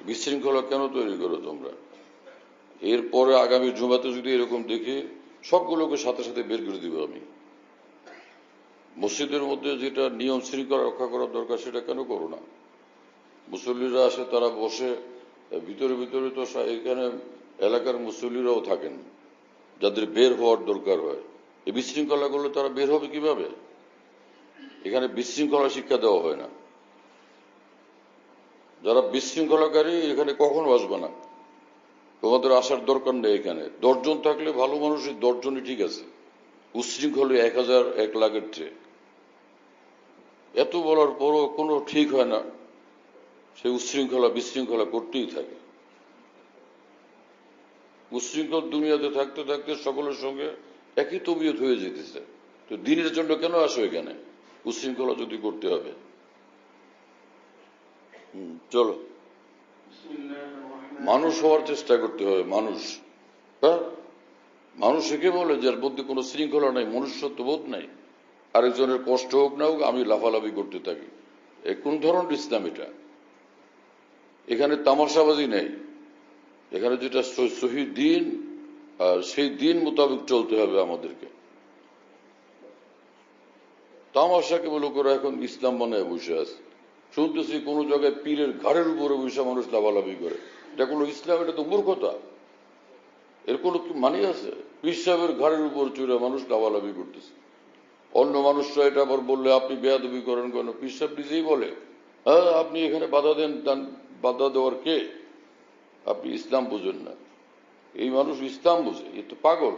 বিশৃঙ্খলা কেন তৈরি করো তোমরা? এরপরে আগামী জুমাতে যদি এরকম দেখি, সবগুলোকে সাথে সাথে বের করে দিব আমি। মসজিদের মধ্যে যেটা নিয়ম শৃঙ্খলা রক্ষা করার দরকার সেটা কেন করো না? মুসল্লিরা আসে, তারা বসে, ভিতরে ভিতরে তো এখানে এলাকার মুসল্লিরাও থাকেন যাদের বের হওয়ার দরকার হয়। এই বিশৃঙ্খলা করলে তারা বের হবে কিভাবে? এখানে বিশৃঙ্খলা শিক্ষা দেওয়া হয় না। যারা বিশৃঙ্খলাকারী এখানে কখনো আসবে না, তোমাদের আসার দরকার নেই। এখানে 10 জন থাকলে ভালো মানুষের 10 জনই ঠিক আছে, উচ্ছৃঙ্খল 1000 1 লাখের চেয়ে। এত বলার পরও কোনো ঠিক হয় না, সে উচ্ছৃঙ্খলা বিশৃঙ্খলা করতেই থাকে। উচ্ছৃঙ্খল দুনিয়াতে থাকতে থাকতে সকলের সঙ্গে একই তবিয়ত হয়ে যেতেছে। তো দিনের জন্য কেন আসো এখানে উচ্ছৃঙ্খলা যদি করতে হবে? চলো, মানুষ হওয়ার চেষ্টা করতে হবে। মানুষ, হ্যাঁ, মানুষ একে বলে যার মধ্যে কোনো শৃঙ্খলা নাই, মনুষ্যত্ব বোধ নাই। আরেকজনের কষ্ট হোক না হোক আমি লাফালাফি করতে থাকি। কোন ধরনের ইসলাম এটা? এখানে তামাশাবাজি নেই। এখানে যেটা সহি দিন, আর সেই দিন মোতাবেক চলতে হবে আমাদেরকে। তামাশাকে বলে করে এখন ইসলাম বানায় বসে আছে। শুনতেছি কোন জায়গায় পীরের ঘাড়ের উপরে বসে মানুষ লাফালাফি করে। এটা কোনো ইসলাম? এটা তো মূর্খতা। এর কোনো মানে আছে? পীর সাহেবের ঘাড়ের উপর চড়ে মানুষ লাফালাফি করতেছে। অন্য মানুষরা এটা আবার বললে আপনি বেয়াদবি করেন কেন? পীর সাহেব নিজেই বলে, হ্যাঁ আপনি এখানে বাধা দেন, বাধা দেওয়ার কে? আপনি ইসলাম বুঝেন না। এই মানুষ ইসলাম বুঝে, এ তো পাগল।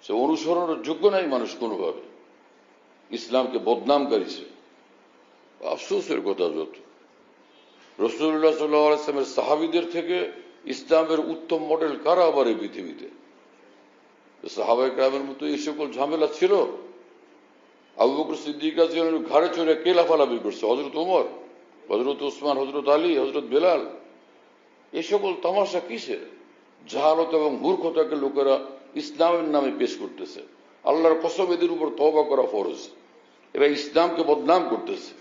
সে অনুসরণের যোগ্য নাই মানুষ কোনোভাবে। ইসলামকে বদনামকারী সে। আফসোসের কথা যত, রাসূলুল্লাহ সাল্লাল্লাহু আলাইহি ওয়াসাল্লামের সাহাবীদের থেকে ইসলামের উত্তম মডেল কারা আবার এই পৃথিবীতে? সাহাবায়ে কেরামের মতো এই সকল ঝামেলা ছিল? আবু বকর সিদ্দিক রাদিয়াল্লাহু আনহু ঘাড়ে চড়ে কে লাফালাফি করছে? হযরত ওমর, হযরত ওসমান, হযরত আলী, হযরত বেলাল। এই সকল তামাশা কিসের? জাহালত এবং মূর্খতাকে লোকেরা ইসলামের নামে পেশ করতেছে। আল্লাহর কসম, এদের উপর তওবা করা ফরজ। এরা ইসলামকে বদনাম করতেছে।